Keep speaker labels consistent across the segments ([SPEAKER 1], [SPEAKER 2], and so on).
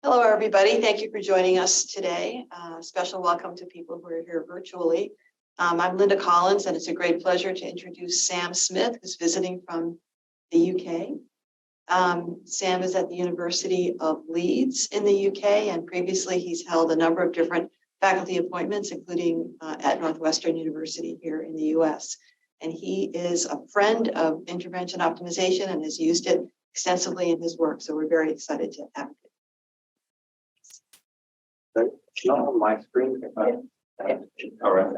[SPEAKER 1] Hello, everybody. Thank you for joining us today. Special welcome to people who are here virtually. I'm Linda Collins, and it's a great pleasure to introduce Sam Smith, who's visiting from the UK. Sam is at the University of Leeds in the UK, and previously he's held a number of different faculty appointments, including at Northwestern University here in the US. And he is a friend of intervention optimization and has used it extensively in his work. So we're very excited to have him.
[SPEAKER 2] So it's not on my screen. All right.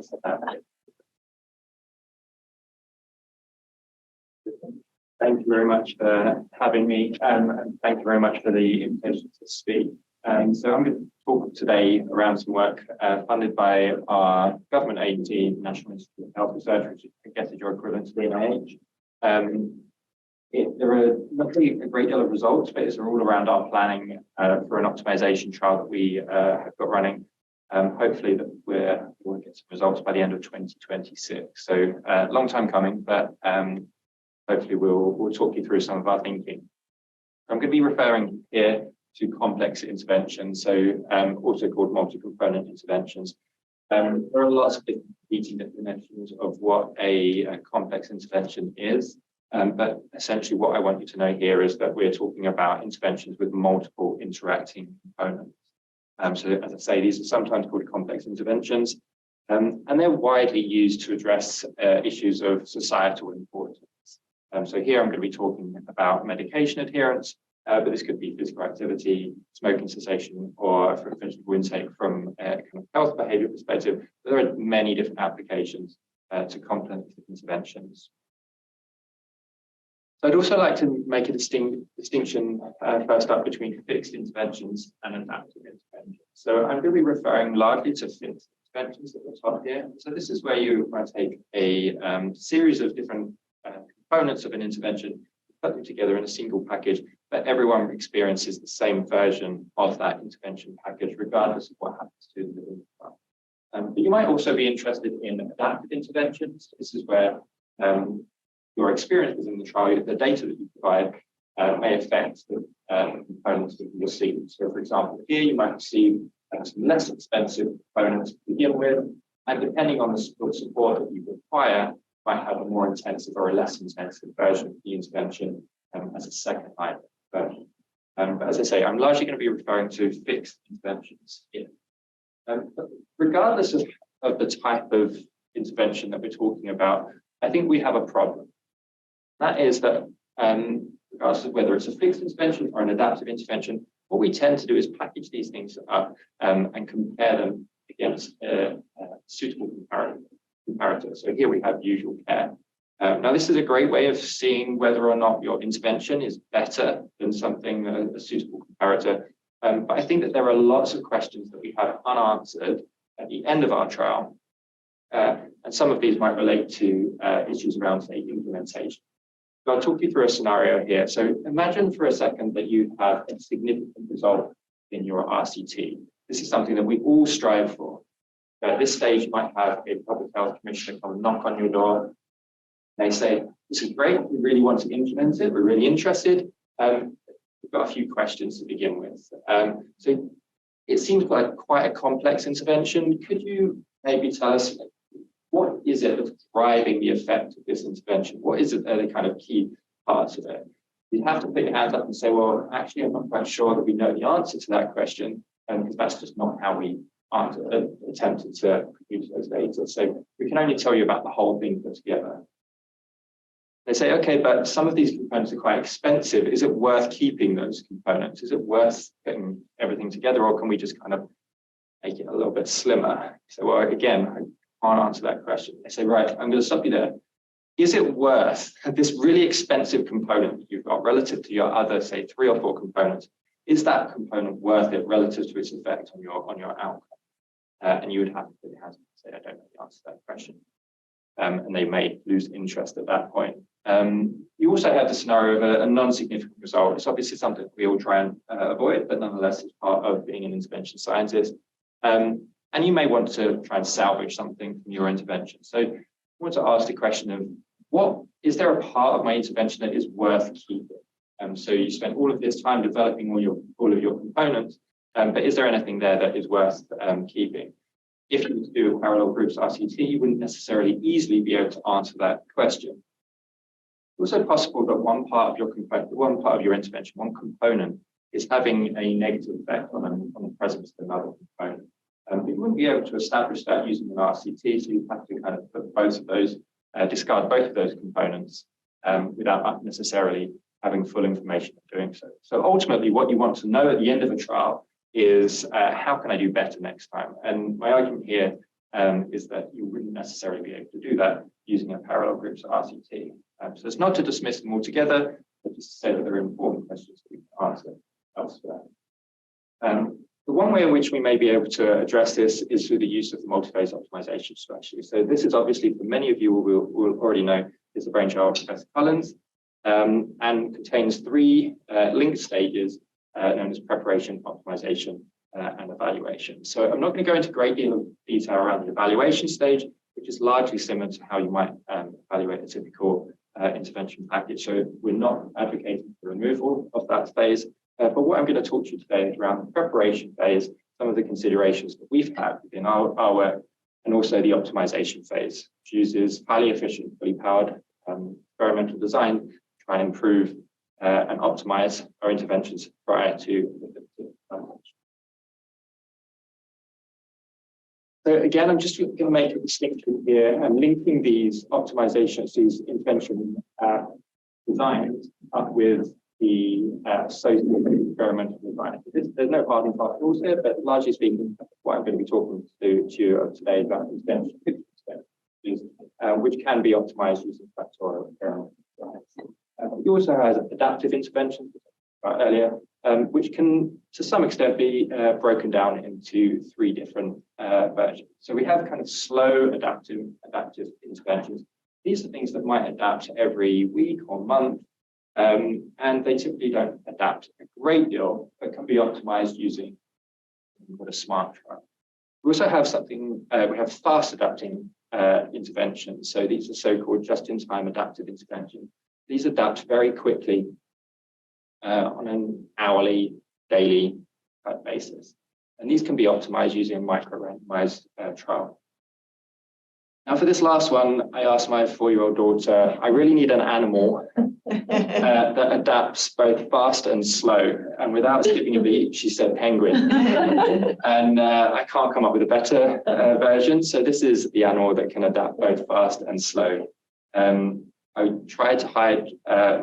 [SPEAKER 2] Thank you very much for having me, and thank you very much for the invitation to speak. So I'm going to talk today around some work funded by our government agency, National Institute of Health Research, which I guess is your equivalent to the NIH. There are not really a great deal of results, but it's all around our planning for an optimization trial that we have got running. Hopefully that we'll get some results by the end of 2026. So long time coming, but hopefully we'll talk you through some of our thinking. I'm going to be referring here to complex interventions, so also called multi-component interventions. There are lots of different competing definitions of what a complex intervention is. But essentially what I want you to know here is that we're talking about interventions with multiple interacting components. So as I say, these are sometimes called complex interventions, and they're widely used to address issues of societal importance. So here I'm going to be talking about medication adherence, but this could be physical activity, smoking cessation, or for physical intake from a kind of health behavior perspective. There are many different applications to complex interventions. So I'd also like to make a distinction first up between fixed interventions and adaptive interventions. So I'm going to be referring largely to fixed interventions at the top here. So this is where you might take a series of different components of an intervention, put them together in a single package, but everyone experiences the same version of that intervention package, regardless of what happens to the trial. But you might also be interested in adaptive interventions. This is where your experience within the trial, the data that you provide may affect the components that you receive. So for example, here you might receive some less expensive components to begin with, and depending on the support that you require, might have a more intensive or a less intensive version of the intervention as a second line version. But as I say, I'm largely going to be referring to fixed interventions here. But regardless of the type of intervention that we're talking about, I think we have a problem. That is that, regardless of whether it's a fixed intervention or an adaptive intervention, what we tend to do is package these things up and compare them against a suitable comparator. So here we have usual care. Now, this is a great way of seeing whether or not your intervention is better than something, a suitable comparator. But I think that there are lots of questions that we have unanswered at the end of our trial. And some of these might relate to issues around, say, implementation. So I'll talk you through a scenario here. So imagine for a second that you have a significant result in your RCT. This is something that we all strive for. At this stage, you might have a public health commissioner come and knock on your door. They say, this is great, we really want to implement it, we're really interested. We've got a few questions to begin with. So it seems like quite a complex intervention. Could you maybe tell us, what is it that's driving the effect of this intervention? What is it that are the kind of key parts of it? You have to put your hands up and say, well, actually, I'm not quite sure that we know the answer to that question, because that's just not how we attempted to produce those data. So we can only tell you about the whole thing put together. They say, okay, but some of these components are quite expensive. Is it worth keeping those components? Is it worth putting everything together, or can we just kind of make it a little bit slimmer? So, well, again, I can't answer that question. They say, right, I'm going to stop you there. Is it worth this really expensive component that you've got relative to your other, say, 3 or 4 components? Is that component worth it relative to its effect on your outcome? And you would have to put your hands up and say, I don't know the answer to that question. And they may lose interest at that point. You also have the scenario of a non-significant result. It's obviously something we all try and avoid, but nonetheless, it's part of being an intervention scientist. And you may want to try and salvage something from your intervention. So I want to ask the question of, is there a part of my intervention that is worth keeping? So you spent all of this time developing all of your components. but is there anything there that is worth keeping? If you do a parallel groups RCT, you wouldn't necessarily easily be able to answer that question. It's also possible that one part of your intervention, one component, is having a negative effect on the presence of another component. But you wouldn't be able to establish that using an RCT, so you have to kind of put both of those, discard both of those components without necessarily having full information of doing so. So ultimately, what you want to know at the end of a trial is how can I do better next time? And my argument here is that you wouldn't necessarily be able to do that using a parallel groups RCT. So it's not to dismiss them altogether, but just to say that there are important questions that we can answer elsewhere. The one way in which we may be able to address this is through the use of the multi-phase optimization strategy. So this is obviously, for many of you will already know, is the brainchild of Professor Collins, and contains three linked stages known as preparation, optimization, and evaluation. So I'm not going to go into a great deal of detail around the evaluation stage, which is largely similar to how you might evaluate a typical intervention package. So we're not advocating for removal of that phase. But what I'm going to talk to you today is around the preparation phase, some of the considerations that we've had within our work, and also the optimization phase, which uses highly efficient, fully powered experimental design to try and improve and optimize our interventions prior to the So again, I'm just going to make a distinction here and linking these optimizations, these intervention designs up with the associated experimental design. There's no hard and fast rules here, but largely speaking, what I'm going to be talking to you today about intervention, which can be optimized using factorial experimental designs. We also have adaptive interventions, earlier, which can, to some extent, be broken down into three different versions. So we have kind of slow adaptive interventions. These are things that might adapt every week or month, and they typically don't adapt a great deal, but can be optimized using a smart trial. We also have we have fast adapting interventions. So these are so-called just-in-time adaptive interventions. These adapt very quickly on an hourly, daily basis. And these can be optimized using a micro-randomized trial. Now, for this last one, I asked my 4-year-old daughter, I really need an animal that adapts both fast and slow. And without skipping a beat, she said penguin. And I can't come up with a better version. So this is the animal that can adapt both fast and slow. I tried to hide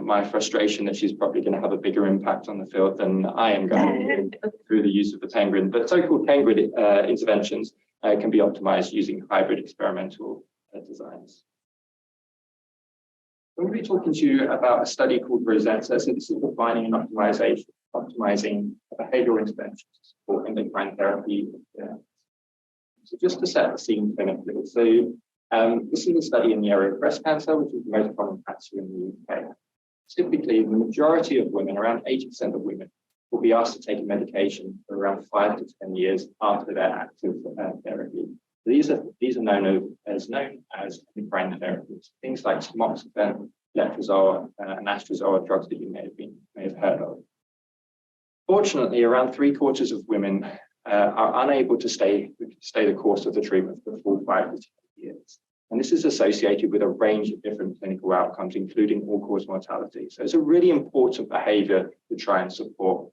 [SPEAKER 2] my frustration that she's probably going to have a bigger impact on the field than I am going to through the use of the penguin. But so-called penguin interventions can be optimized using hybrid experimental designs. I'm going to be talking to you about a study called Rosetta. So this is defining and optimizing behavioral interventions to support endocrine therapy. So just to set the scene clinically. So this is a study in the area of breast cancer, which is the most common cancer in the UK. Typically, the majority of women, around 80% of women, will be asked to take a medication for around 5 to 10 years after their active therapy. These are known as endocrine therapies, things like tamoxifen, letrozole, and anastrozole, drugs that you may have heard of. Fortunately, around 3/4 of women are unable to stay the course of the treatment for the full 5 to 10 years. And this is associated with a range of different clinical outcomes, including all-cause mortality. So it's a really important behavior to try and support.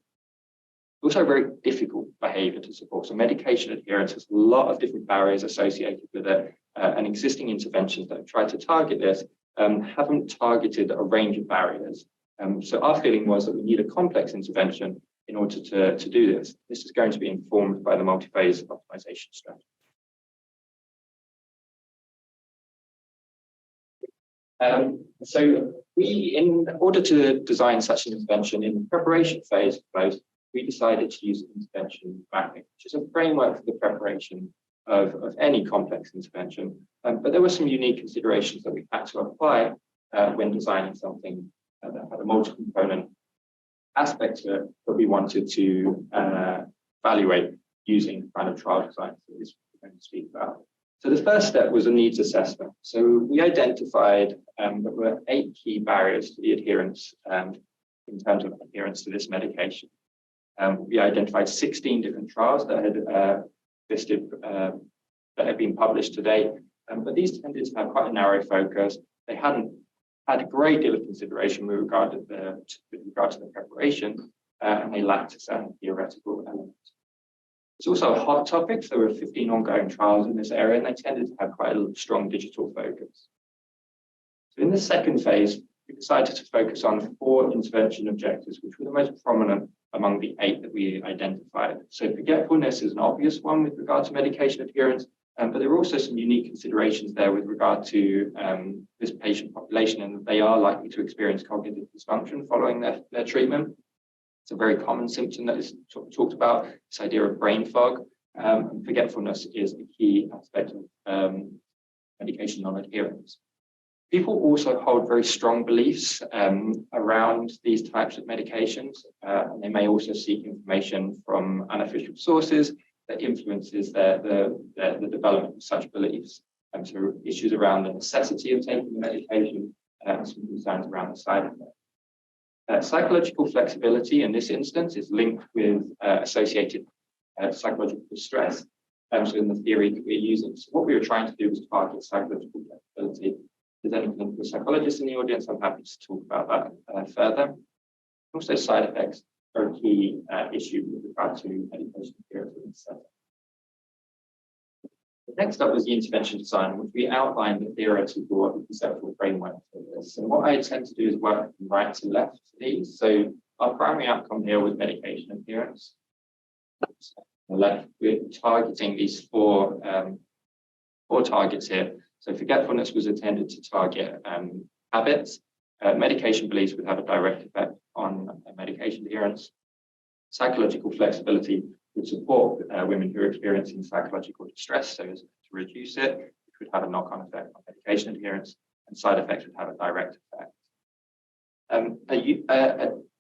[SPEAKER 2] Also a very difficult behavior to support. So medication adherence has a lot of different barriers associated with it, and existing interventions that have tried to target this haven't targeted a range of barriers. So our feeling was that we need a complex intervention in order to do this. This is going to be informed by the multi-phase optimization strategy. So in order to design such an intervention in the preparation phase, we decided to use intervention mapping, which is a framework for the preparation of any complex intervention. But there were some unique considerations that we had to apply when designing something that had a multi-component aspect to it that we wanted to evaluate using the kind of trial design that we're going to speak about. So the first step was a needs assessment. So we identified that there were 8 key barriers to the adherence in terms of adherence to this medication. We identified 16 different trials that had that had been published to date, but these tended to have quite a narrow focus. They hadn't had a great deal of consideration with regard to the preparation, and they lacked a certain theoretical element. It's also a hot topic. So there were 15 ongoing trials in this area, and they tended to have quite a strong digital focus. So in the second phase, we decided to focus on 4 intervention objectives, which were the most prominent among the 8 that we identified. So forgetfulness is an obvious one with regard to medication adherence, but there are also some unique considerations there with regard to this patient population, and they are likely to experience cognitive dysfunction following their treatment. It's a very common symptom that is talked about, this idea of brain fog. Forgetfulness is a key aspect of medication non-adherence. People also hold very strong beliefs around these types of medications, and they may also seek information from unofficial sources that influences the development of such beliefs. So issues around the necessity of taking the medication and some concerns around the side effects. Psychological flexibility in this instance is linked with associated psychological distress. So in the theory that we're using, so what we were trying to do was target psychological flexibility. If there's any clinical psychologists in the audience, I'm happy to talk about that further. Also, side effects are a key issue with regard to medication adherence in this setting. Next up was the intervention design, which we outlined the theoretical and conceptual framework for this. And what I tend to do is work from right to left for these. So our primary outcome here was medication adherence. On the left, we're targeting these four targets here. So forgetfulness was intended to target habits. Medication beliefs would have a direct effect on medication adherence. Psychological flexibility would support women who are experiencing psychological distress, so as to reduce it, which would have a knock-on effect on medication adherence, and side effects would have a direct effect.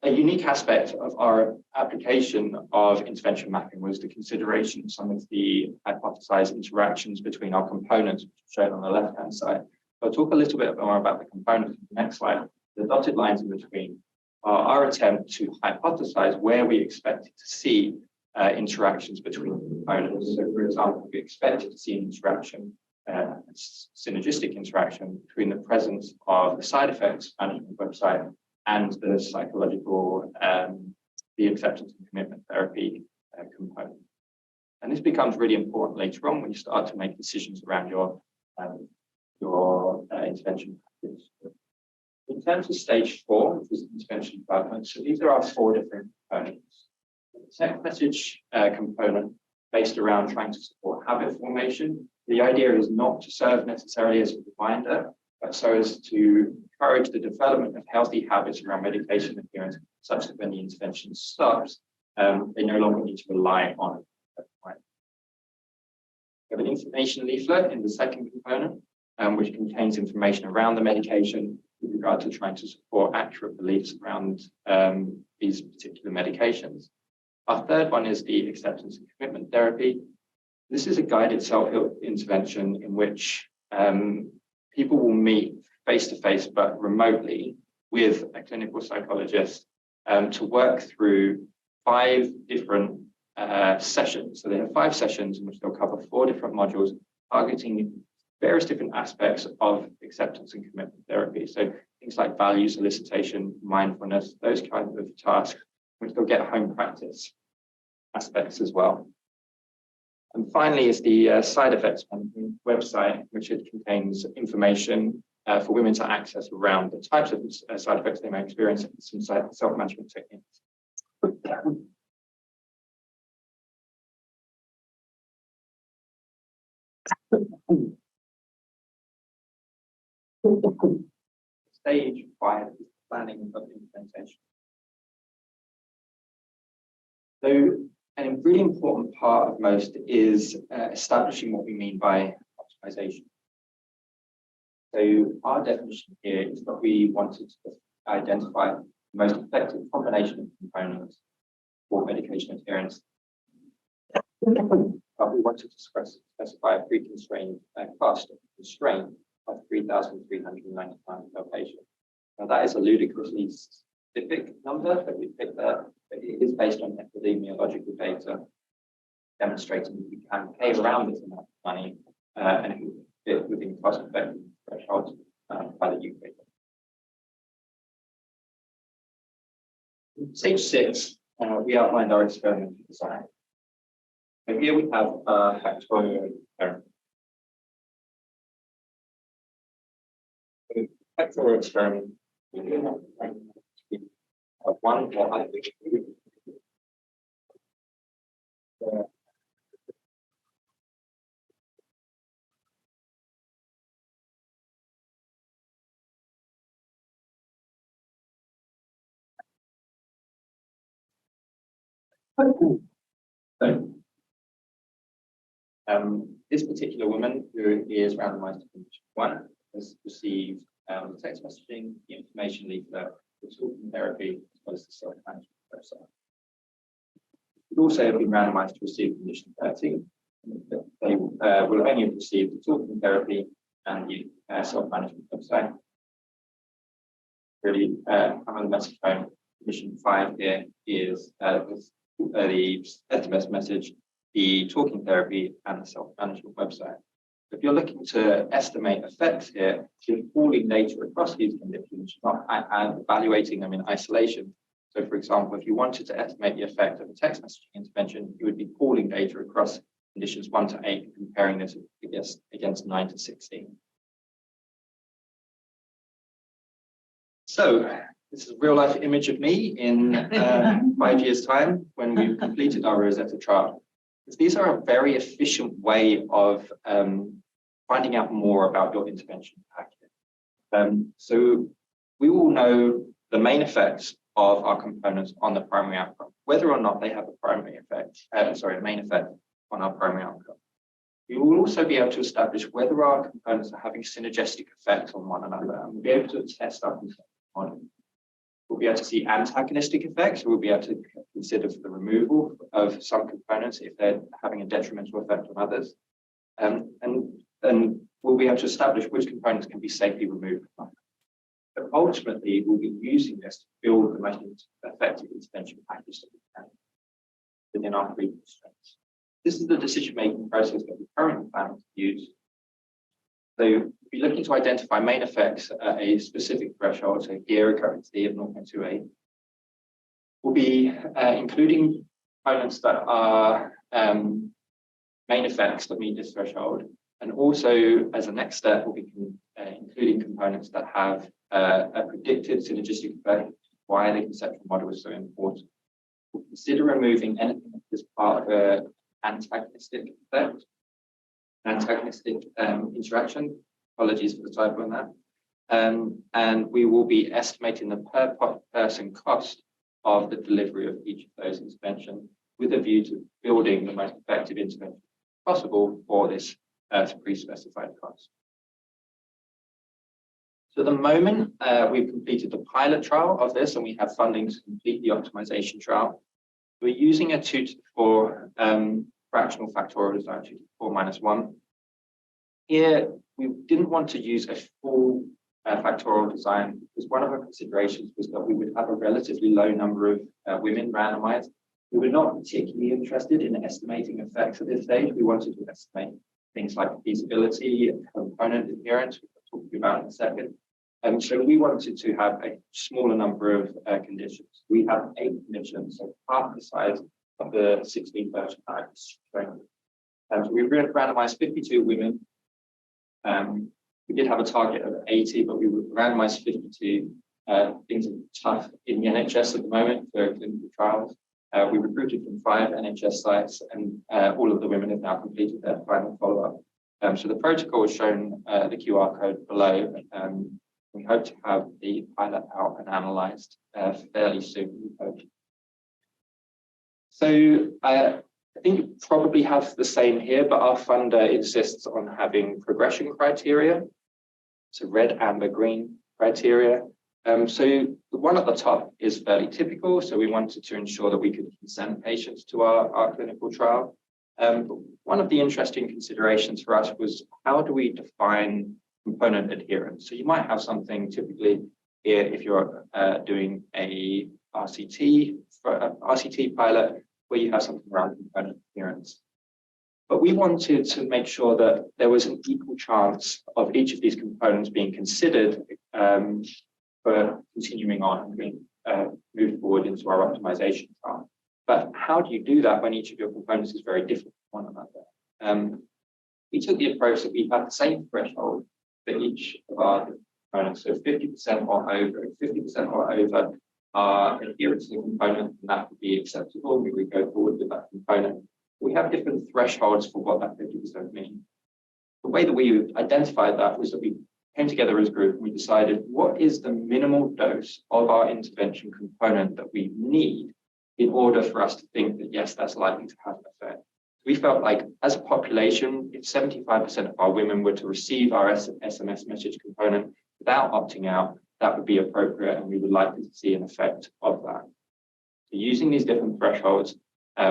[SPEAKER 2] A unique aspect of our application of intervention mapping was the consideration of some of the hypothesized interactions between our components, which are shown on the left-hand side. I'll talk a little bit more about the components in the next slide. The dotted lines in between are our attempt to hypothesize where we expected to see interactions between components. So, for example, we expected to see an interaction, synergistic interaction between the presence of the side effects management website and the psychological, the acceptance and commitment therapy component. And this becomes really important later on when you start to make decisions around your intervention package. In terms of stage 4, which is intervention development, so these are our 4 different components. The text message component based around trying to support habit formation. The idea is not to serve necessarily as a reminder, but so as to encourage the development of healthy habits around medication adherence, such that when the intervention stops, they no longer need to rely on it. We have an information leaflet in the second component, which contains information around the medication with regard to trying to support accurate beliefs around these particular medications. Our third one is the acceptance and commitment therapy. This is a guided self-help intervention in which people will meet face-to-face but remotely with a clinical psychologist to work through 5 different sessions. So they have 5 sessions in which they'll cover 4 different modules targeting various different aspects of acceptance and commitment therapy. So things like value solicitation, mindfulness, those kinds of tasks, which they'll get home practice aspects as well. And finally is the side effects management website, which it contains information for women to access around the types of side effects they may experience and some self-management techniques. Stage 5 is planning of implementation. So, a really important part of most is establishing what we mean by optimization. So our definition here is that we wanted to identify the most effective combination of components for medication adherence. But we wanted to specify a pre-constrained cost constraint of £3,399 per patient. Now that is a ludicrously specific number that we picked there, but it is based on epidemiological data demonstrating that we can pay around this amount of money and it will fit within cost-effective thresholds by the UK. Stage 6, we outlined our experimental design. So here we have a factorial experiment. The factorial experiment of one or other. So, this particular woman, who is randomized to condition 1, has received the text messaging, the information leaflet, the talking therapy, as well as the self-management website. Would also have been randomized to receive condition 13. They will only have received the talking therapy and the self-management website. Really, I'm on the message home. Condition 5 here is the SMS message, the talking therapy, and the self-management website. If you're looking to estimate effects here, you're pooling data across these conditions, not evaluating them in isolation. So, for example, if you wanted to estimate the effect of a text messaging intervention, you would be pooling data across conditions 1 to 8 and comparing this against 9 to 16. So, this is a real-life image of me in 5 years' time when we've completed our Rosetta trial. These are a very efficient way of finding out more about your intervention packet. So we will know the main effects of our components on the primary outcome, whether or not they have a primary effect, a main effect on our primary outcome. We will also be able to establish whether our components are having synergistic effects on one another, and we'll be able to test up on it. We'll be able to see antagonistic effects. We'll be able to consider for the removal of some components if they're having a detrimental effect on others. And we'll be able to establish which components can be safely removed. But ultimately, we'll be using this to build the most effective intervention package that we can within our three constraints. This is the decision-making process that we currently plan to use. So we'll be looking to identify main effects at a specific threshold, so here a currency of 0.28. We'll be including components that are main effects that meet this threshold. And also, as a next step, we'll be including components that have a predicted synergistic effect, why the conceptual model is so important. We'll consider removing anything as part of an antagonistic effect, antagonistic interaction. Apologies for the typo on that. And we will be estimating the per person cost of the delivery of each of those interventions with a view to building the most effective intervention possible for this pre-specified cost. So at the moment, we've completed the pilot trial of this and we have funding to complete the optimization trial. We're using a 2 to the 4 fractional factorial design, 2 to the 4 minus 1. Here, we didn't want to use a full factorial design because one of our considerations was that we would have a relatively low number of women randomized. We were not particularly interested in estimating effects at this stage. We wanted to estimate things like feasibility, component adherence, which I'll talk to you about in a second. So we wanted to have a smaller number of conditions. We have 8 conditions, so half the size of the 16 version I was showing. So we randomized 52 women. We did have a target of 80, but we randomized 52. Things are tough in the NHS at the moment for clinical trials. We recruited from 5 NHS sites, and all of the women have now completed their final follow-up. So the protocol is shown the QR code below. We hope to have the pilot out and analysed fairly soon. So I think you probably have the same here, but our funder insists on having progression criteria. So red, amber, green criteria. So the one at the top is fairly typical. So we wanted to ensure that we could consent patients to our clinical trial. But one of the interesting considerations for us was how do we define component adherence? So you might have something typically here if you're doing a RCT pilot, where you have something around component adherence. But we wanted to make sure that there was an equal chance of each of these components being considered for continuing on and being moved forward into our optimization trial. But how do you do that when each of your components is very different from one another? We took the approach that we had the same threshold for each of our components. So 50% or over, 50% or over are adherence to the component, and that would be acceptable. We would go forward with that component. We have different thresholds for what that 50% means. The way that we identified that was that we came together as a group and we decided what is the minimal dose of our intervention component that we need in order for us to think that, yes, that's likely to have an effect. We felt like as a population, if 75% of our women were to receive our SMS message component without opting out, that would be appropriate and we would likely to see an effect of that. So using these different thresholds,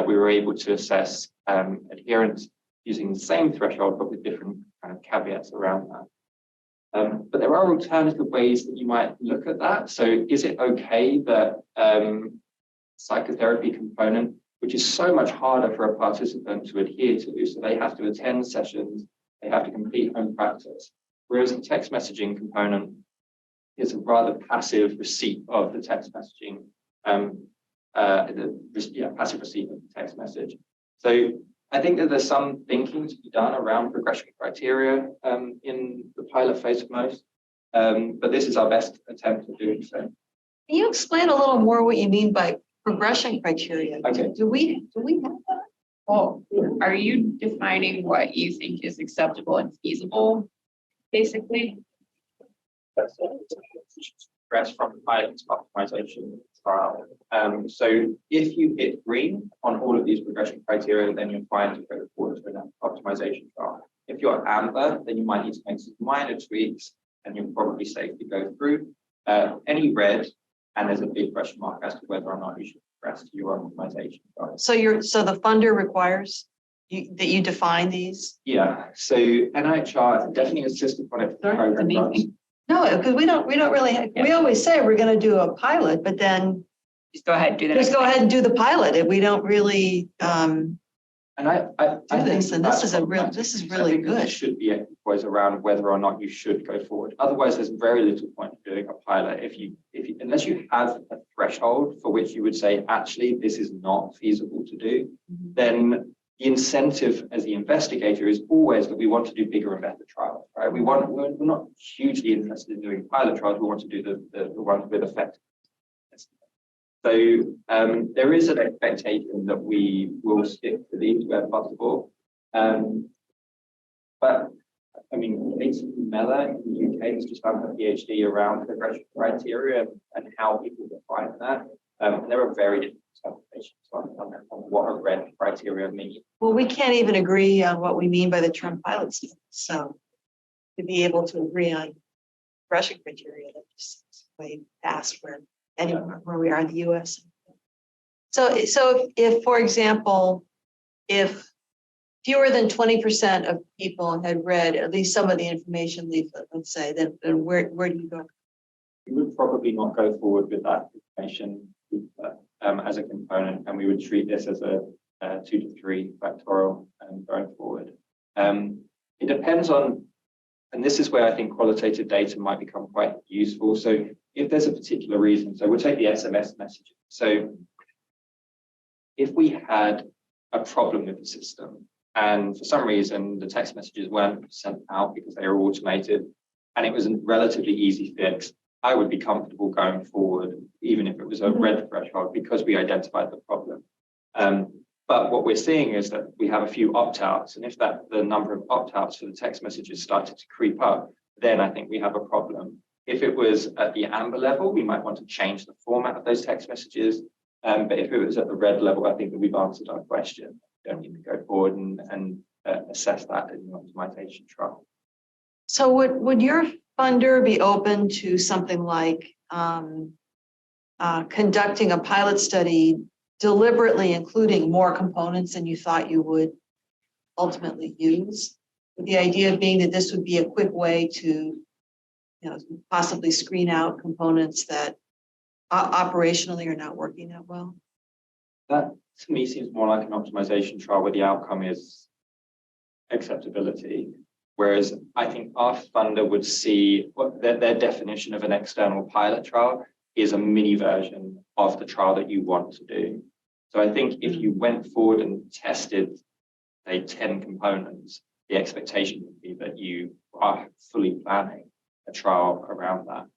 [SPEAKER 2] we were able to assess adherence using the same threshold, but with different kind of caveats around that. But there are alternative ways that you might look at that. So is it okay that psychotherapy component, which is so much harder for a participant to adhere to, so they have to attend sessions, they have to complete home practice, whereas the text messaging component is a rather passive receipt of the text messaging, passive receipt of the text message. So I think that there's some thinking to be done around progression criteria in the pilot phase of most, but this is our best attempt at doing so.
[SPEAKER 1] Can you explain a little more what you mean by progression criteria?
[SPEAKER 2] Okay.
[SPEAKER 1] Do we have that?
[SPEAKER 3] Well, are you defining what you think is acceptable and feasible, basically?
[SPEAKER 2] Progress from the pilot optimization trial. So if you hit green on all of these progression criteria, then you're fine to go forward to an optimization trial. If you're amber, then you might need to make some minor tweaks and you're probably safe to go through. Any red, and there's a big question mark as to whether or not you should progress to your optimization trial.
[SPEAKER 1] So the funder requires that you define these?
[SPEAKER 2] Yeah, so NIHR definitely insists upon it for program runs.
[SPEAKER 1] No, because we don't really have, we always say we're going to do a pilot, but then
[SPEAKER 3] Just go ahead and do that.
[SPEAKER 1] just go ahead and do the pilot. If we don't really
[SPEAKER 2] And I
[SPEAKER 1] do this,
[SPEAKER 2] think
[SPEAKER 1] and this is really
[SPEAKER 2] There
[SPEAKER 1] good.
[SPEAKER 2] should be equipoise around whether or not you should go forward. Otherwise, there's very little point in doing a pilot if you unless you have a threshold for which you would say, actually, this is not feasible to do, then the incentive as the investigator is always that we want to do bigger and better trials, right? We're not hugely interested in doing pilot trials. We want to do the ones with effect. So there is an expectation that we will stick to these where possible. But I mean, Casey Miller in the UK has just done a PhD around progression criteria and how people define that. And there are very different interpretations on what a red criteria means.
[SPEAKER 1] Well, we can't even agree on what we mean by the term pilot study. So to be able to agree on progression criteria, that just seems way past where anywhere where we are in the US. So if, for example, if fewer than 20% of people had read at least some of the information leaflet, let's say, then where do you go?
[SPEAKER 2] We would probably not go forward with that information as a component, and we would treat this as a 2 to 3 factorial going forward. It depends on, and this is where I think qualitative data might become quite useful. So if there's a particular reason, so we'll take the SMS message. So if we had a problem with the system and for some reason the text messages weren't sent out because they were automated and it was a relatively easy fix, I would be comfortable going forward, even if it was a red threshold, because we identified the problem. But what we're seeing is that we have a few opt-outs, and if the number of opt-outs for the text messages started to creep up, then I think we have a problem. If it was at the amber level, we might want to change the format of those text messages. But if it was at the red level, I think that we've answered our question. We don't need to go forward and assess that in the optimization trial.
[SPEAKER 1] So would your funder be open to something like conducting a pilot study deliberately including more components than you thought you would ultimately use? With the idea being that this would be a quick way to possibly screen out components that operationally are not working that well?
[SPEAKER 2] That to me seems more like an optimization trial where the outcome is acceptability. Whereas I think our funder would see what their definition of an external pilot trial is a mini version of the trial that you want to do. So I think if you went forward and tested, say, 10 components, the expectation would be that you are fully planning a trial around that.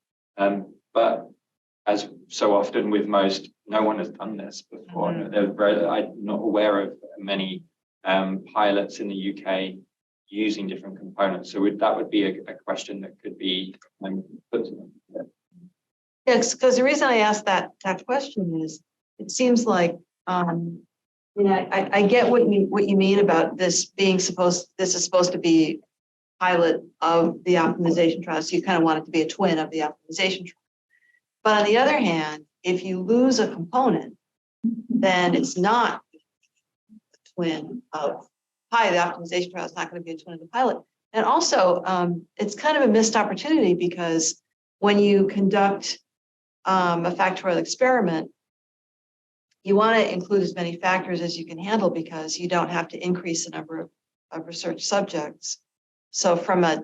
[SPEAKER 2] But as so often with most, no one has done this before. I'm not aware of many pilots in the UK using different components. So that would be a question that could be put to them.
[SPEAKER 1] Yes, because the reason I asked that question is, it seems like, I get what you mean about this being this is supposed to be pilot of the optimization trial. So you kind of want it to be a twin of the optimization trial. But on the other hand, if you lose a component, then it's not a twin of the optimization trial is not going to be a twin of the pilot. And also, it's kind of a missed opportunity because when you conduct a factorial experiment, you want to include as many factors as you can handle because you don't have to increase the number of research subjects. So from a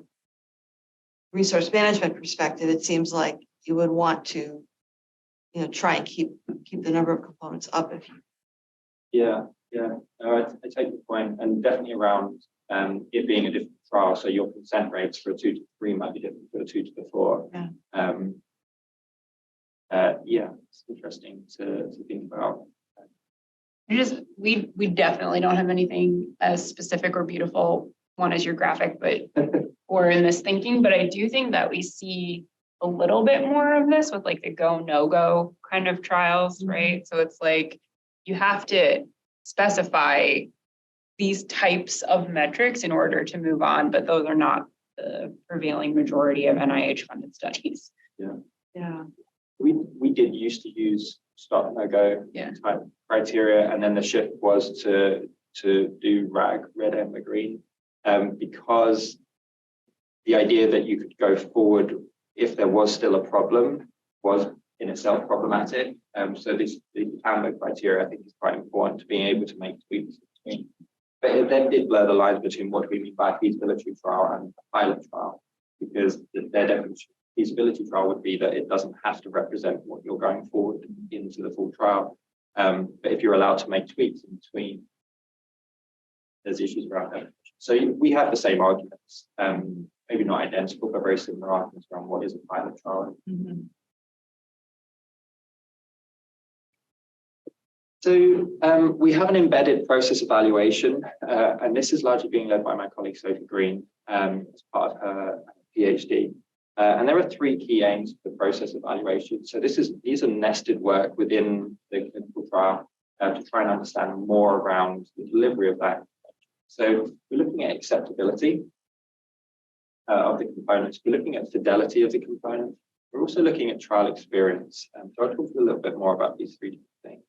[SPEAKER 1] resource management perspective, it seems like you would want to, try and keep the number of components up if you.
[SPEAKER 2] Yeah. No, I take the point, and definitely around it being a different trial. So your consent rates for a 2 to 3 might be different for a 2 to the 4.
[SPEAKER 3] Yeah.
[SPEAKER 2] It's interesting to think about.
[SPEAKER 3] We definitely don't have anything as specific or beautiful one as your graphic, but or in this thinking. But I do think that we see a little bit more of this with like the go no go kind of trials, right? So it's like you have to specify these types of metrics in order to move on, but those are not the prevailing majority of NIH funded studies.
[SPEAKER 1] Yeah.
[SPEAKER 2] We did used to use stop no go type criteria, and then the shift was to do RAG, red, amber, green, because the idea that you could go forward if there was still a problem was in itself problematic. So the amber criteria I think is quite important to being able to make tweaks between. But it then did blur the lines between what we mean by a feasibility trial and a pilot trial, because their definition feasibility trial would be that it doesn't have to represent what you're going forward into the full trial. But if you're allowed to make tweaks in between, there's issues around that. So we have the same arguments, maybe not identical, but very similar arguments around what is a pilot trial. So we have an embedded process evaluation, and this is largely being led by my colleague Sophie Green as part of her PhD. And there are 3 key aims for the process evaluation. So these are nested work within the clinical trial to try and understand more around the delivery of that. So we're looking at acceptability of the components. We're looking at fidelity of the components. We're also looking at trial experience. So I'll talk a little bit more about these 3 different things.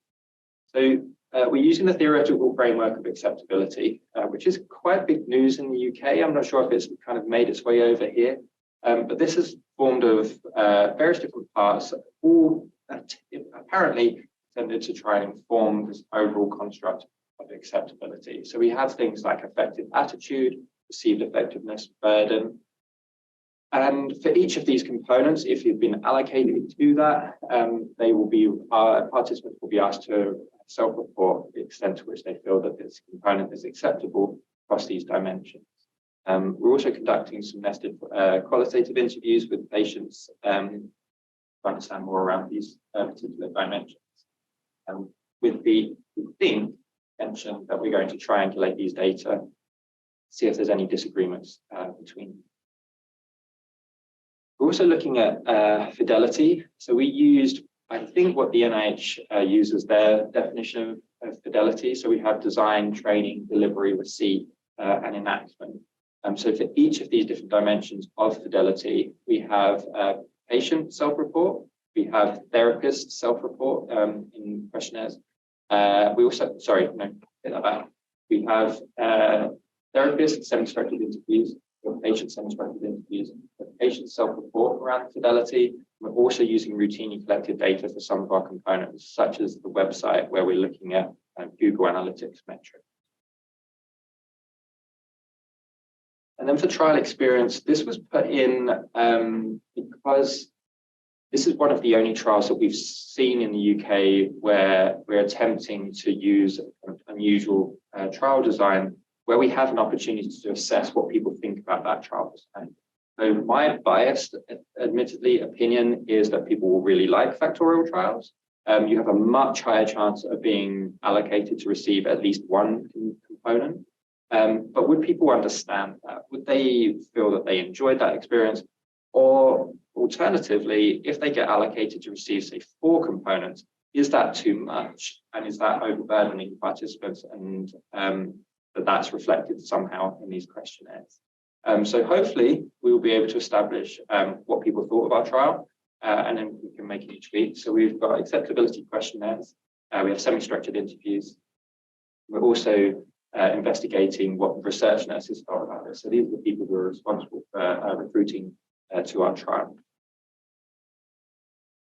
[SPEAKER 2] So we're using the theoretical framework of acceptability, which is quite big news in the UK. I'm not sure if it's kind of made its way over here. But this is formed of various different parts, all apparently intended to try and inform this overall construct of acceptability. So we have things like affective attitude, perceived effectiveness, burden. And for each of these components, if you've been allocated to that, participants will be asked to self-report the extent to which they feel that this component is acceptable across these dimensions. We're also conducting some nested qualitative interviews with patients to understand more around these particular dimensions. With the intention that we're going to triangulate these data, see if there's any disagreements between them. We're also looking at fidelity. So we used, I think, what the NIH uses their definition of fidelity. So we have design, training, delivery, receipt, and enactment. So for each of these different dimensions of fidelity, we have patient self-report, we have therapist self-report in questionnaires. We also, we have therapist semi-structured interviews, patient semi-structured interviews, patient self-report around fidelity, We're also using routinely collected data for some of our components, such as the website, where we're looking at Google Analytics metrics. And then for trial experience, this was put in because this is one of the only trials that we've seen in the UK where we're attempting to use an unusual trial design, where we have an opportunity to assess what people think about that trial design. So my biased, admittedly, opinion is that people will really like factorial trials. You have a much higher chance of being allocated to receive at least one component. But would people understand that? Would they feel that they enjoyed that experience? Or alternatively, if they get allocated to receive, say, 4 components, is that too much? And is that overburdening participants? And that's reflected somehow in these questionnaires. So hopefully we will be able to establish what people thought of our trial, and then we can make any tweaks. So we've got acceptability questionnaires. We have semi-structured interviews. We're also investigating what research nurses thought about this. So these are the people who are responsible for recruiting to our trial.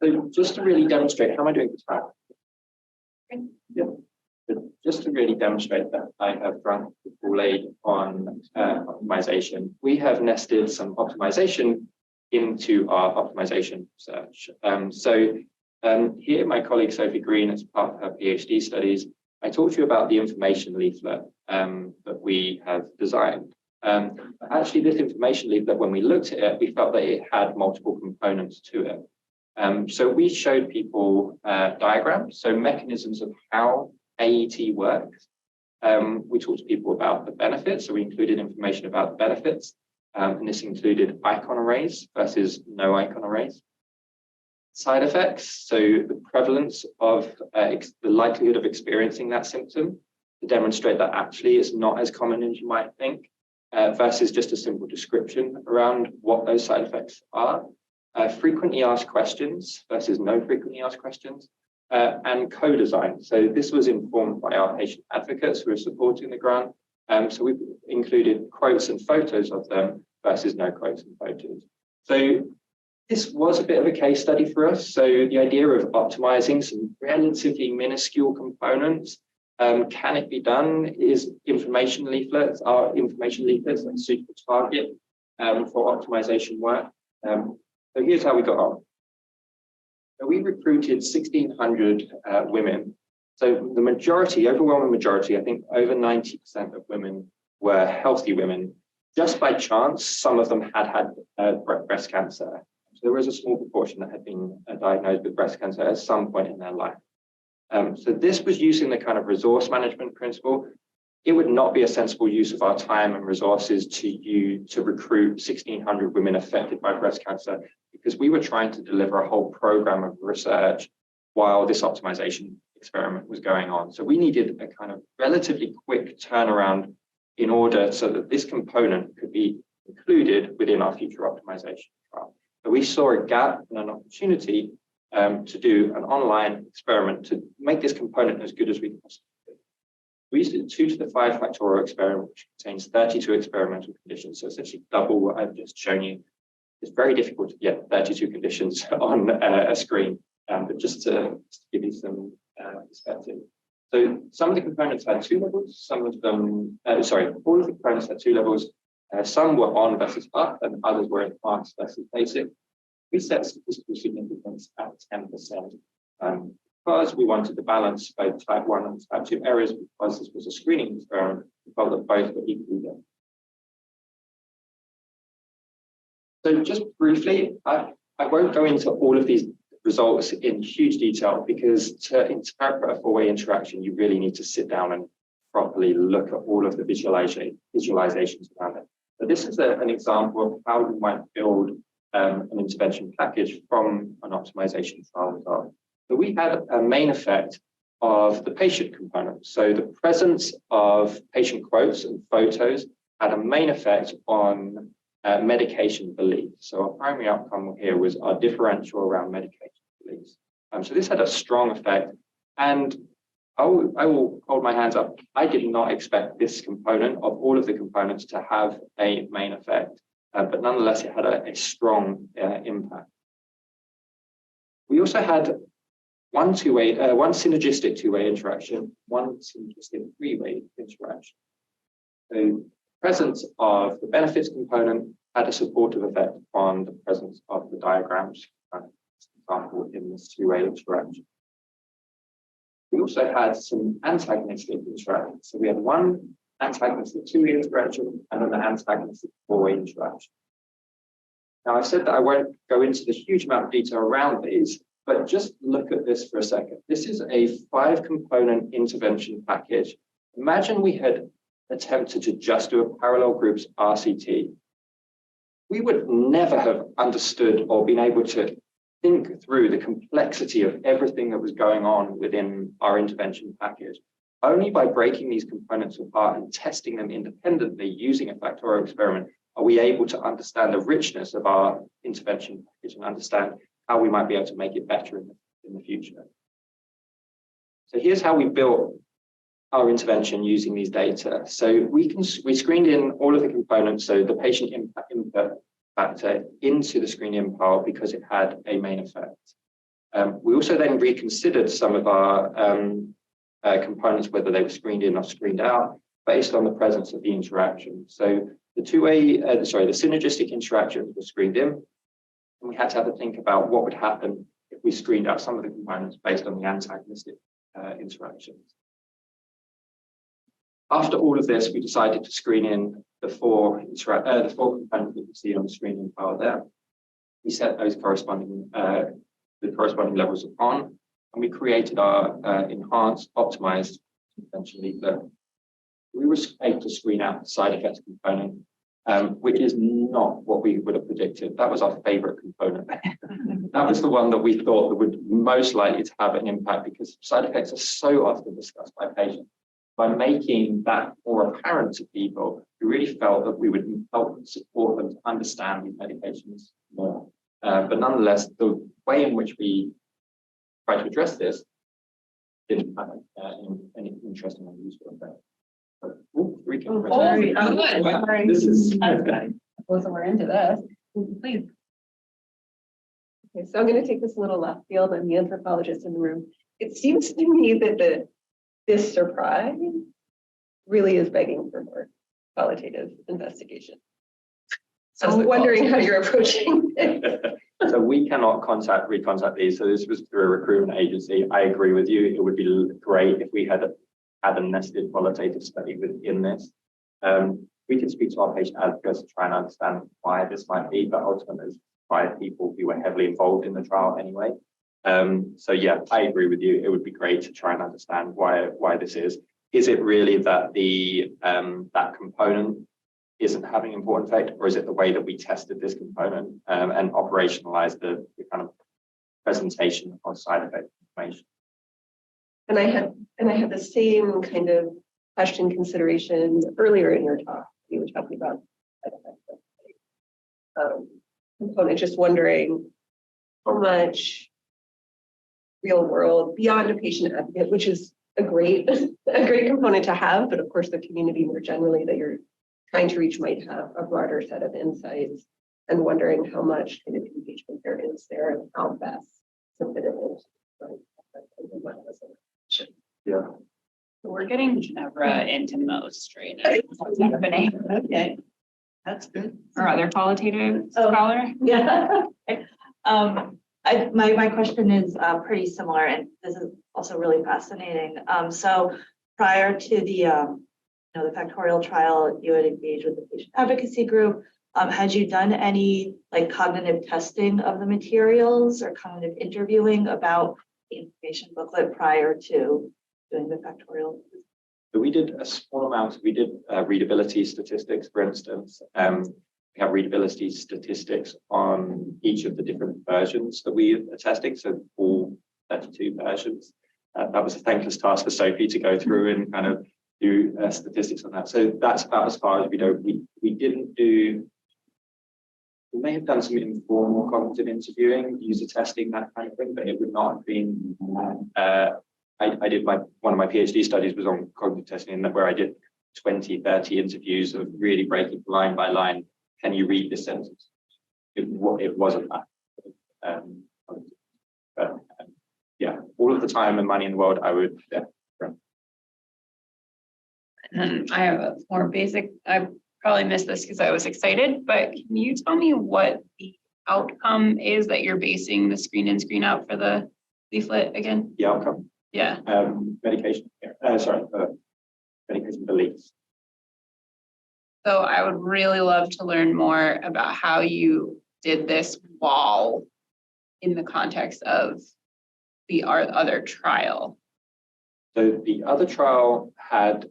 [SPEAKER 2] So just to really demonstrate, how am I doing for time? Yeah. Just to really demonstrate that I have drunk the Kool-Aid on optimization, we have nested some optimization into our optimization research. Here, my colleague Sophie Green, as part of her PhD studies, I talked to you about the information leaflet that we have designed. Actually, this information leaflet, when we looked at it, we felt that it had multiple components to it. So we showed people diagrams, so mechanisms of how AET works. We talked to people about the benefits, so we included information about the benefits, and this included icon arrays versus no icon arrays. Side effects, so the prevalence of the likelihood of experiencing that symptom, to demonstrate that actually it's not as common as you might think, versus just a simple description around what those side effects are. Frequently asked questions versus no frequently asked questions. And co-design. So this was informed by our patient advocates who are supporting the grant. So we've included quotes and photos of them versus no quotes and photos. So this was a bit of a case study for us. So the idea of optimizing some relatively minuscule components, can it be done? Is information leaflets, are information leaflets a suitable target for optimization work? So here's how we got on. We recruited 1,600 women. So the majority, overwhelming majority, I think over 90% of women were healthy women. Just by chance, some of them had breast cancer. So there was a small proportion that had been diagnosed with breast cancer at some point in their life. So this was using the kind of resource management principle. It would not be a sensible use of our time and resources to recruit 1,600 women affected by breast cancer, because we were trying to deliver a whole program of research while this optimization experiment was going on. So we needed a kind of relatively quick turnaround in order so that this component could be included within our future optimization trial. So we saw a gap and an opportunity to do an online experiment to make this component as good as we possibly could. We used a 2 to the 5 factorial experiment, which contains 32 experimental conditions. So essentially double what I've just shown you. It's very difficult to get 32 conditions on a screen, but just to give you some perspective. So some of the components had 2 levels, some of them, all of the components had 2 levels. Some were on versus up, and others were advanced versus basic. We set statistical significance at 10%. Because we wanted to balance both type 1 and type 2 errors, because this was a screening experiment, we felt that both were equally good. So just briefly, I won't go into all of these results in huge detail, because to interpret a 4-way interaction, you really need to sit down and properly look at all of the visualizations around it. But this is an example of how we might build an intervention package from an optimization trial result. So we had a main effect of the patient component. So the presence of patient quotes and photos had a main effect on medication beliefs. So our primary outcome here was our differential around medication beliefs. So this had a strong effect, and I will hold my hands up. I did not expect this component of all of the components to have a main effect, but nonetheless, it had a strong impact. We also had one synergistic two-way interaction, one synergistic three-way interaction. The presence of the benefits component had a supportive effect on the presence of the diagrams, for example, in this two-way interaction. We also had some antagonistic interactions. So we had one antagonistic two-way interaction and then an antagonistic four-way interaction. Now, I've said that I won't go into the huge amount of detail around these, but just look at this for a second. This is a 5-component intervention package. Imagine we had attempted to just do a parallel groups RCT. We would never have understood or been able to think through the complexity of everything that was going on within our intervention package. Only by breaking these components apart and testing them independently using a factorial experiment are we able to understand the richness of our intervention package and understand how we might be able to make it better in the future. So here's how we built our intervention using these data. So we screened in all of the components, so the patient input factor into the screen-in pile because it had a main effect. We also then reconsidered some of our components, whether they were screened in or screened out, based on the presence of the interaction. So the synergistic interactions were screened in, and we had to have a think about what would happen if we screened out some of the components based on the antagonistic interactions. After all of this, we decided to screen in the four components that you see on the screening file there. We set those corresponding levels of on, and we created our enhanced, optimized intervention leaflet. We were able to screen out the side effects component, which is not what we would have predicted. That was our favorite component. That was the one that we thought that would most likely to have an impact because side effects are so often discussed by patients. By making that more apparent to people, we really felt that we would help support them to understand these medications more. But nonetheless, the way in which we tried to address this didn't have any interesting or useful effect.
[SPEAKER 3] Sorry.
[SPEAKER 2] This is
[SPEAKER 3] We're into this. Please.
[SPEAKER 4] Okay, so I'm going to take this a little left field. I'm the anthropologist in the room. It seems to me that this surprise really is begging for more qualitative investigation. So I was wondering how you're approaching it.
[SPEAKER 2] So we cannot recontact these. So this was through a recruitment agency. I agree with you. It would be great if we had a nested qualitative study within this. We can speak to our patient advocates to try and understand why this might be, but ultimately it's by people who were heavily involved in the trial anyway. So yeah, I agree with you. It would be great to try and understand why this is. Is it really that that component isn't having important effect, or is it the way that we tested this component and operationalized the kind of presentation of side effect information?
[SPEAKER 4] And I had the same kind of question consideration earlier in your talk. You were talking about side effects component, just wondering how much real world beyond a patient advocate, which is a great component to have, but of course the community more generally that you're trying to reach might have a broader set of insights, and wondering how much kind of engagement there is there and how best to fit it into.
[SPEAKER 2] Yeah.
[SPEAKER 3] We're getting Ginevra into most right now. What's happening?
[SPEAKER 5] Okay, that's good.
[SPEAKER 3] Or other qualitative
[SPEAKER 5] Oh.
[SPEAKER 3] scholar?
[SPEAKER 5] Yeah. My question is pretty similar, and this is also really fascinating. So prior to the the factorial trial, you had engaged with the patient advocacy group. Had you done any like cognitive testing of the materials or cognitive interviewing about the information booklet prior to doing the factorial?
[SPEAKER 2] So we did a small amount. We did readability statistics, for instance. We have readability statistics on each of the different versions that we are testing. So all 32 versions. That was a thankless task for Sophie to go through and kind of do statistics on that. So that's about as far as we go. We didn't do. We may have done some informal cognitive interviewing, user testing, that kind of thing, but it would not have been. I did one of my PhD studies was on cognitive testing, where I did 20, 30 interviews of really breaking line by line. Can you read this sentence? It wasn't that. But yeah, all of the time and money in the world, I would. Yeah.
[SPEAKER 3] And then I have a more basic, I probably missed this because I was excited, but can you tell me what the outcome is that you're basing the screen in, screen out for the leaflet again?
[SPEAKER 2] The outcome.
[SPEAKER 3] Yeah.
[SPEAKER 2] Medication. Medication beliefs.
[SPEAKER 3] So I would really love to learn more about how you did this while in the context of our other trial.
[SPEAKER 2] So the other trial had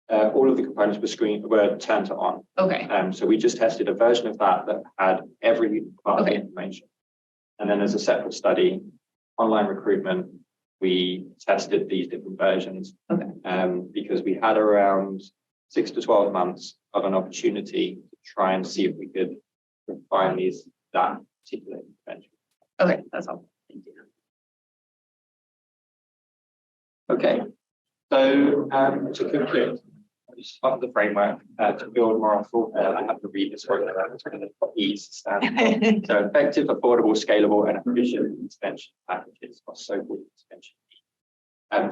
[SPEAKER 2] all of the components were turned to on.
[SPEAKER 3] Okay.
[SPEAKER 2] So we just tested a version of that had every part of the information. And then as a separate study, online recruitment, we tested these different versions. Because we had around 6 to 12 months of an opportunity to try and see if we could refine that particular intervention.
[SPEAKER 3] Okay, that's all. Thank you.
[SPEAKER 2] Okay, so to conclude, of the framework to build moral thought, I have to read this word. EASE stands for. So effective, affordable, scalable, and efficient intervention packages, or so-called intervention.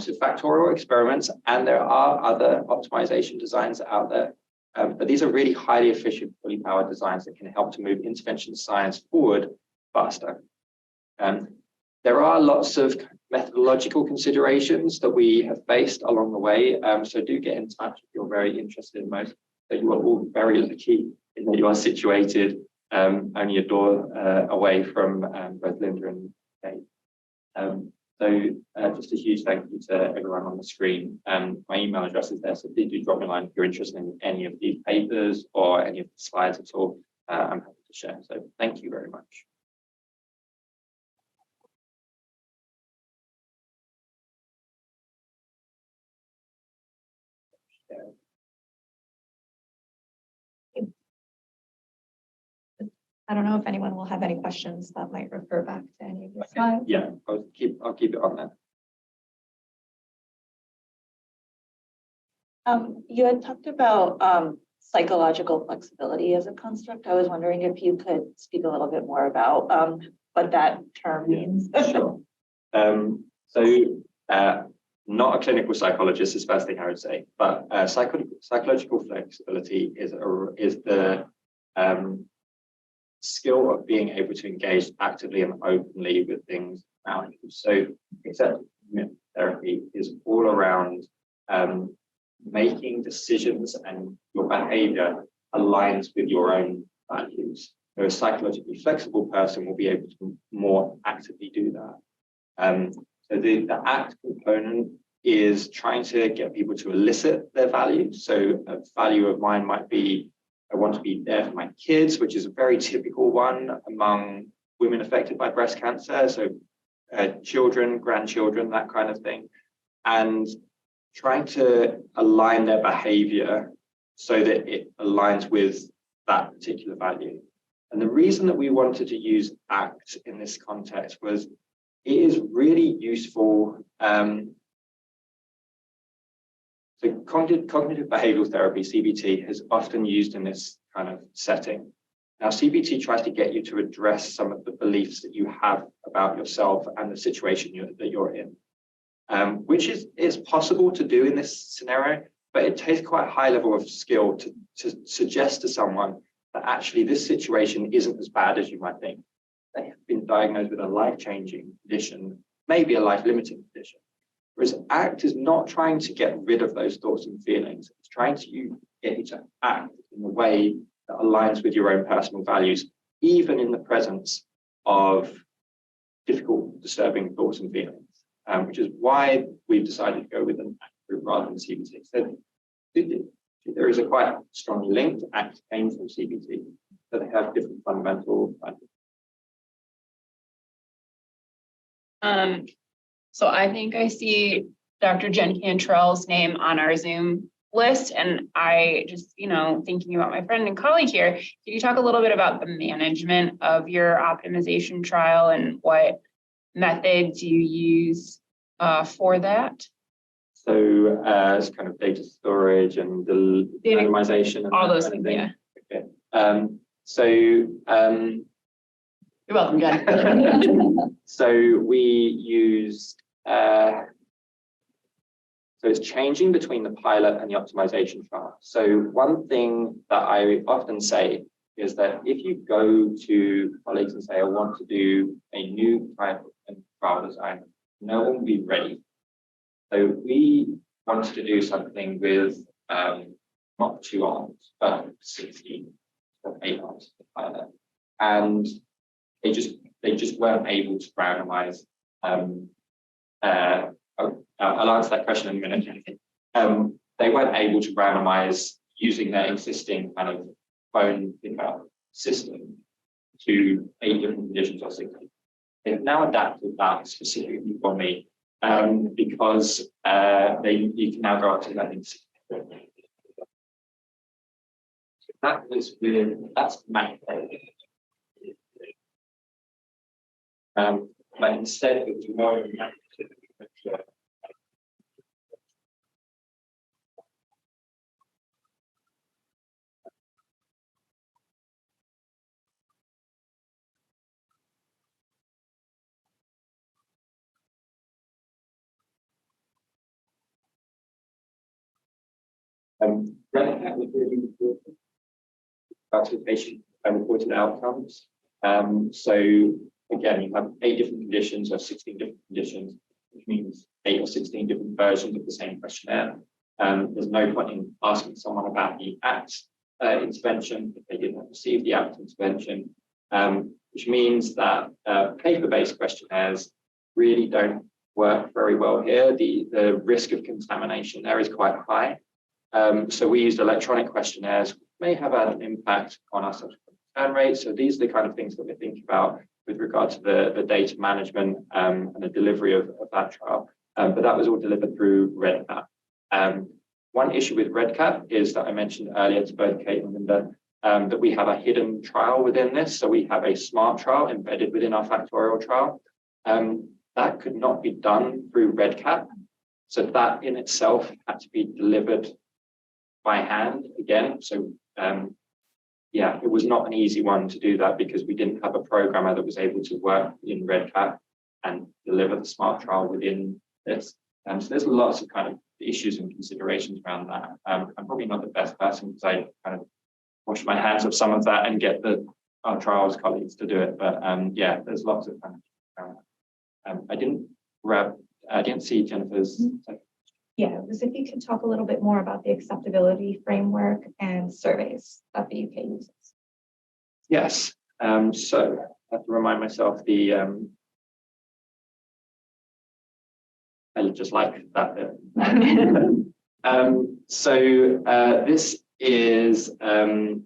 [SPEAKER 2] So factorial experiments, and there are other optimization designs out there, but these are really highly efficient, fully powered designs that can help to move intervention science forward faster. There are lots of methodological considerations that we have faced along the way, so do get in touch if you're very interested in most. That you are all very lucky in that you are situated only a door away from both Linda and Kate. So just a huge thank you to everyone on the screen. My email address is there, so please do drop me a line if you're interested in any of these papers or any of the slides at all. I'm happy to share. So thank you very much.
[SPEAKER 6] I don't know if anyone will have any questions that might refer back to any of the slides.
[SPEAKER 2] Yeah, I'll keep it on there.
[SPEAKER 5] You had talked about psychological flexibility as a construct. I was wondering if you could speak a little bit more about what that term means.
[SPEAKER 2] Sure. Not a clinical psychologist is the first thing I would say, but psychological flexibility is the skill of being able to engage actively and openly with things around you. So acceptance therapy is all around making decisions and your behavior aligns with your own values. So a psychologically flexible person will be able to more actively do that. So the ACT component is trying to get people to elicit their values. So a value of mine might be, I want to be there for my kids, which is a very typical one among women affected by breast cancer. So children, grandchildren, that kind of thing. And trying to align their behavior so that it aligns with that particular value. And the reason that we wanted to use ACT in this context was it is really useful. So cognitive behavioral therapy, CBT, is often used in this kind of setting. Now, CBT tries to get you to address some of the beliefs that you have about yourself and the situation that you're in, which is possible to do in this scenario, but it takes quite a high level of skill to suggest to someone that actually this situation isn't as bad as you might think. They have been diagnosed with a life-changing condition, maybe a life-limiting condition. Whereas ACT is not trying to get rid of those thoughts and feelings. It's trying to get you to act in a way that aligns with your own personal values, even in the presence of difficult, disturbing thoughts and feelings, which is why we've decided to go with an ACT group rather than CBT. So there is a quite strong link to ACT came from CBT, so they have different fundamental values.
[SPEAKER 3] So I think I see Dr. Jen Cantrell's name on our Zoom list, and I just, thinking about my friend and colleague here, can you talk a little bit about the management of your optimization trial and what methods you use for that?
[SPEAKER 2] So as kind of data storage and the randomization and
[SPEAKER 3] all those things, yeah.
[SPEAKER 2] Okay.
[SPEAKER 3] You're welcome, Jen.
[SPEAKER 2] So we used, so it's changing between the pilot and the optimization trial. So one thing that I often say is that if you go to colleagues and say, I want to do a new type of trial design, no one will be ready. So we wanted to do something with not 2 arms, but 16 or 8 arms for the pilot. And they just weren't able to randomize. I'll answer that question in a minute. They weren't able to randomize using their existing kind of phone pickup system to 8 different conditions or 16. They've now adapted that specifically for me because you can now go up to that in 16. That's Mac. But instead of tomorrow, patient reported outcomes. So again, you have 8 different conditions or 16 different conditions, which means 8 or 16 different versions of the same questionnaire. There's no point in asking someone about the ACT intervention if they didn't receive the ACT intervention, which means that paper-based questionnaires really don't work very well here. The risk of contamination there is quite high. So we used electronic questionnaires, may have had an impact on our subsequent return rates. So these are the kind of things that we're thinking about with regard to the data management and the delivery of that trial. But that was all delivered through REDCap. One issue with REDCap is that I mentioned earlier to both Kate and Linda that we have a hidden trial within this. So we have a smart trial embedded within our factorial trial. That could not be done through REDCap. So that in itself had to be delivered by hand again. So yeah, it was not an easy one to do that because we didn't have a programmer that was able to work in REDCap and deliver the smart trial within this. So there's lots of kind of issues and considerations around that. I'm probably not the best person because I kind of wash my hands of some of that and get our trials colleagues to do it. But yeah, there's lots of kind of, I didn't see Jennifer's.
[SPEAKER 6] Yeah, it was if you could talk a little bit more about the acceptability framework and surveys that the UK uses.
[SPEAKER 2] Yes. So I have to remind myself I just like that bit. This is Maddie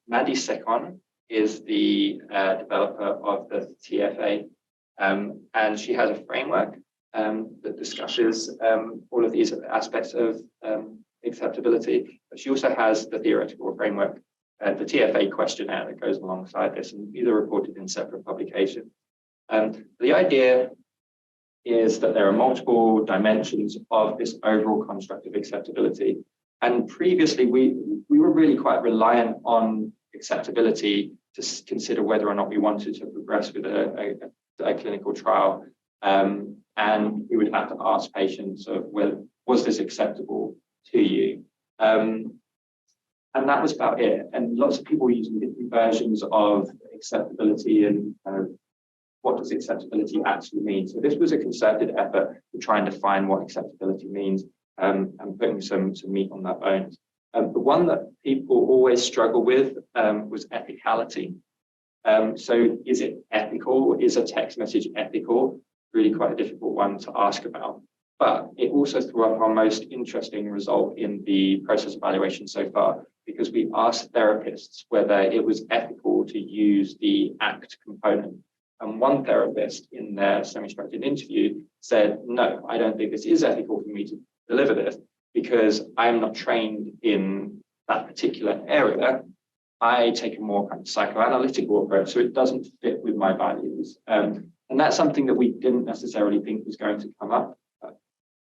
[SPEAKER 2] Secon is the developer of the TFA, and she has a framework that discusses all of these aspects of acceptability. But she also has the theoretical framework, the TFA questionnaire that goes alongside this, and these are reported in separate publications. The idea is that there are multiple dimensions of this overall construct of acceptability. And previously, we were really quite reliant on acceptability to consider whether or not we wanted to progress with a clinical trial. And we would have to ask patients of, well, was this acceptable to you? And that was about it. And lots of people using different versions of acceptability and what does acceptability actually mean? So this was a concerted effort to try and define what acceptability means and putting some meat on that bone. The one that people always struggle with was ethicality. So is it ethical? Is a text message ethical? Really quite a difficult one to ask about. But it also threw up our most interesting result in the process evaluation so far, because we asked therapists whether it was ethical to use the ACT component. And one therapist in their semi-structured interview said, no, I don't think this is ethical for me to deliver this because I am not trained in that particular area. I take a more kind of psychoanalytical approach, so it doesn't fit with my values. And that's something that we didn't necessarily think was going to come up. But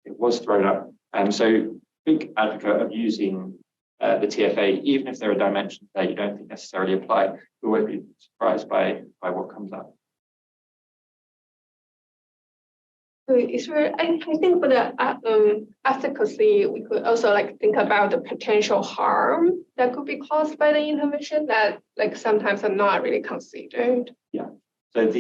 [SPEAKER 2] it was thrown up. And so big advocate of using the TFA, even if there are dimensions that you don't think necessarily apply, we won't be surprised by what comes up.
[SPEAKER 7] Is there, I think for the efficacy, we could also like think about the potential harm that could be caused by the intervention that like sometimes are not really considered.
[SPEAKER 2] So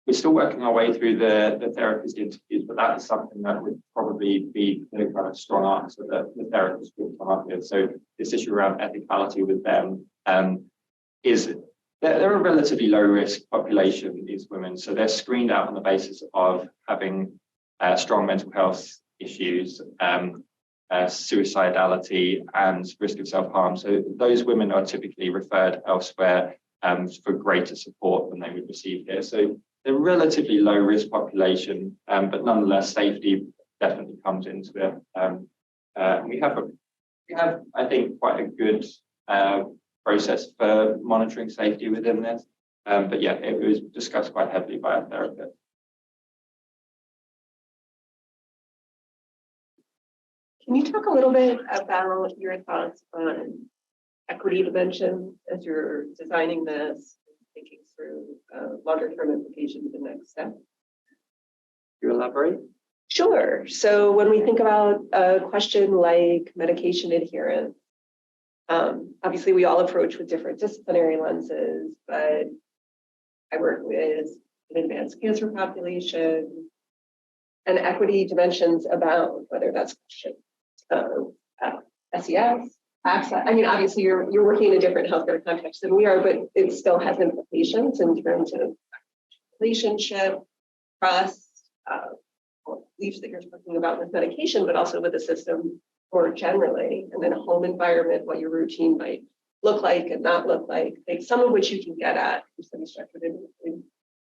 [SPEAKER 2] we're still working our way through the therapist interviews, but that is something that would probably be the kind of strong answer that the therapist would come up with. So this issue around ethicality with them is they're a relatively low risk population, these women. So they're screened out on the basis of having strong mental health issues, suicidality, and risk of self-harm. So those women are typically referred elsewhere for greater support than they would receive here. So they're a relatively low risk population, but nonetheless, safety definitely comes into it. We have, I think, quite a good process for monitoring safety within this. But yeah, it was discussed quite heavily by a therapist.
[SPEAKER 4] Can you talk a little bit about your thoughts on equity dimension as you're designing this, thinking through longer term implications and next step?
[SPEAKER 2] You elaborate?
[SPEAKER 4] Sure. So when we think about a question like medication adherence, obviously we all approach with different disciplinary lenses, but I work with an advanced cancer population, and equity dimensions abound, whether that's SES, access. I mean, obviously you're working in a different healthcare context than we are, but it still has implications in terms of relationship, trust, beliefs that you're talking about with medication, but also with the system more generally, and then home environment, what your routine might look like and not look like, some of which you can get at semi-structured,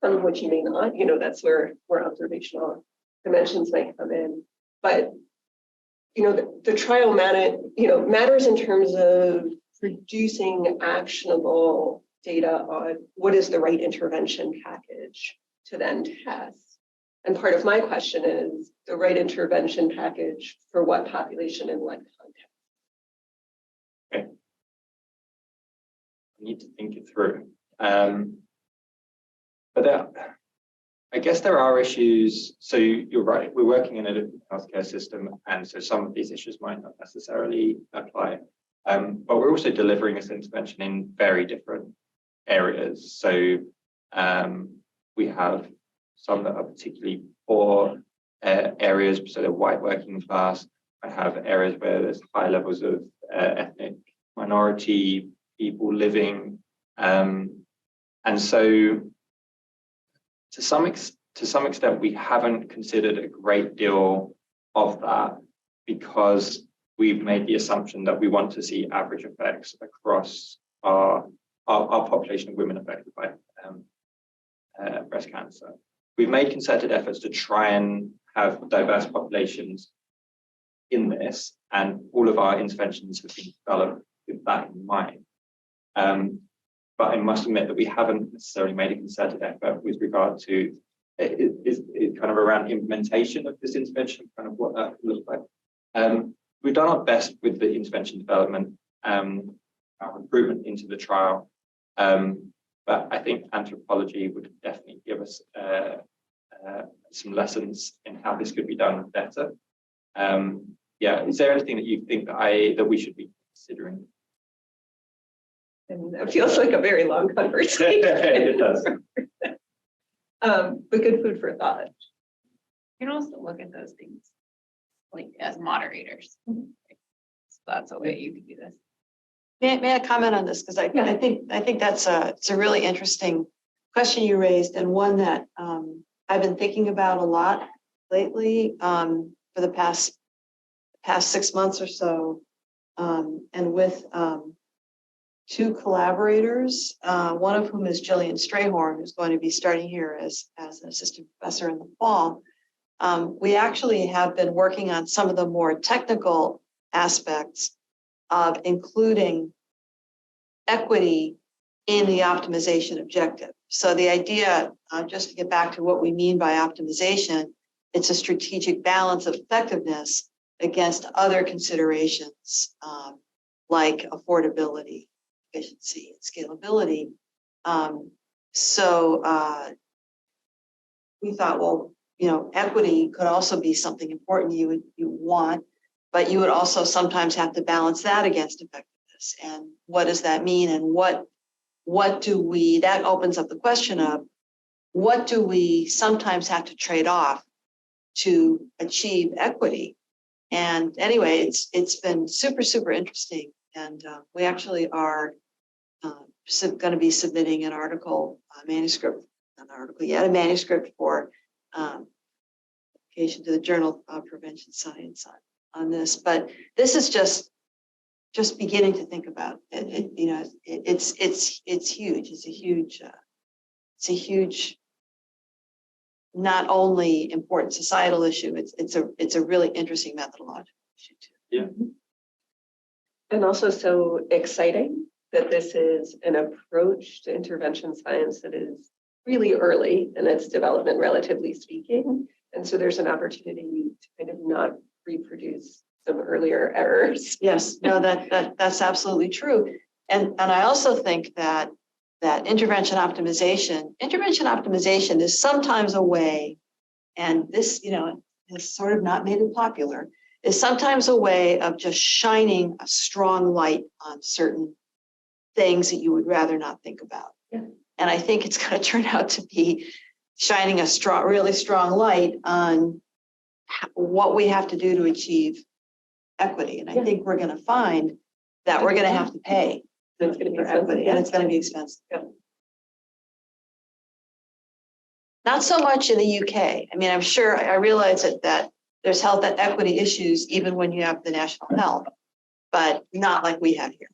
[SPEAKER 4] some of which you may not. That's where observational dimensions might come in. But the trial matters in terms of producing actionable data on what is the right intervention package to then test. And part of my question is the right intervention package for what population and what context?
[SPEAKER 2] Okay. I need to think it through. But I guess there are issues. So you're right, we're working in a different healthcare system, and so some of these issues might not necessarily apply. But we're also delivering this intervention in very different areas. So we have some that are particularly poor areas, so they're white working class. I have areas where there's high levels of ethnic minority people living. And so to some extent, we haven't considered a great deal of that because we've made the assumption that we want to see average effects across our population of women affected by breast cancer. We've made concerted efforts to try and have diverse populations in this, and all of our interventions have been developed with that in mind. But I must admit that we haven't necessarily made a concerted effort with regard to it kind of around implementation of this intervention, kind of what that looks like. We've done our best with the intervention development, our recruitment into the trial. But I think anthropology would definitely give us some lessons in how this could be done better. Is there anything that you think that we should be considering?
[SPEAKER 4] And that feels like a very long conversation.
[SPEAKER 2] It does.
[SPEAKER 4] But good food for thought.
[SPEAKER 3] You can also look at those things like as moderators. So that's a way you could do this.
[SPEAKER 1] May I comment on this? Because I think that's it's a really interesting question you raised, and one that I've been thinking about a lot lately for the past 6 months or so, and with two collaborators, one of whom is Jillian Strayhorn, who's going to be starting here as an assistant professor in the fall. We actually have been working on some of the more technical aspects of including equity in the optimization objective. So the idea, just to get back to what we mean by optimization, it's a strategic balance of effectiveness against other considerations, like affordability, efficiency, and scalability. So we thought, well, equity could also be something important you want, but you would also sometimes have to balance that against effectiveness. And what does that mean? And what do we, that opens up the question of what do we sometimes have to trade off to achieve equity? And anyway, it's been super interesting. And we actually are going to be submitting an article, a manuscript for application to the Journal of Prevention Science on this. But this is just beginning to think about it. It's huge. It's a huge, not only important societal issue. It's a really interesting methodological issue too.
[SPEAKER 2] Yeah.
[SPEAKER 4] And also so exciting that this is an approach to intervention science that is really early in its development, relatively speaking. And so there's an opportunity to kind of not reproduce some earlier errors.
[SPEAKER 1] Yes, no, that's absolutely true. And I also think that intervention optimization is sometimes a way, and this, has sort of not made it popular, is sometimes a way of just shining a strong light on certain things that you would rather not think about.
[SPEAKER 4] Yeah.
[SPEAKER 1] And I think it's going to turn out to be shining a really strong light on what we have to do to achieve equity. And I think we're going to find that we're going to have to pay
[SPEAKER 4] It's going to be
[SPEAKER 1] for equity, and it's going to be expensive.
[SPEAKER 4] Yeah.
[SPEAKER 1] Not so much in the UK. I mean, I'm sure, I realize that there's health equity issues even when you have the national health, but not like we have here.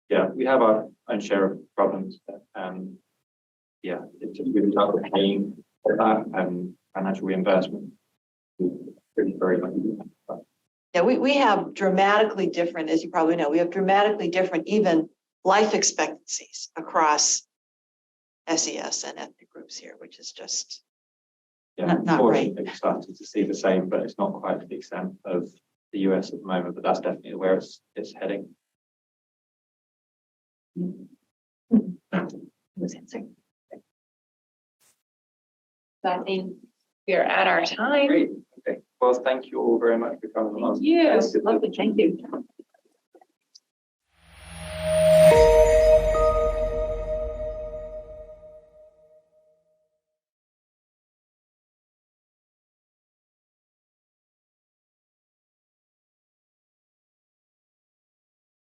[SPEAKER 2] Yeah, we have our own share of problems. Yeah, it's just really tough paying for that and financial reimbursement. Pretty very much.
[SPEAKER 1] Yeah, we have dramatically different, as you probably know, we have dramatically different even life expectancies across SES and ethnic groups here, which is just
[SPEAKER 2] Yeah,
[SPEAKER 1] not
[SPEAKER 2] unfortunately,
[SPEAKER 1] right.
[SPEAKER 2] we've started to see the same, but it's not quite to the extent of the US at the moment, but that's definitely where it's heading.
[SPEAKER 3] Was answering. So I think we are at our time.
[SPEAKER 2] Great. Okay. Well, thank you all very much for coming along.
[SPEAKER 3] Thank you.
[SPEAKER 2] It's good to-
[SPEAKER 3] Lovely. Thank you.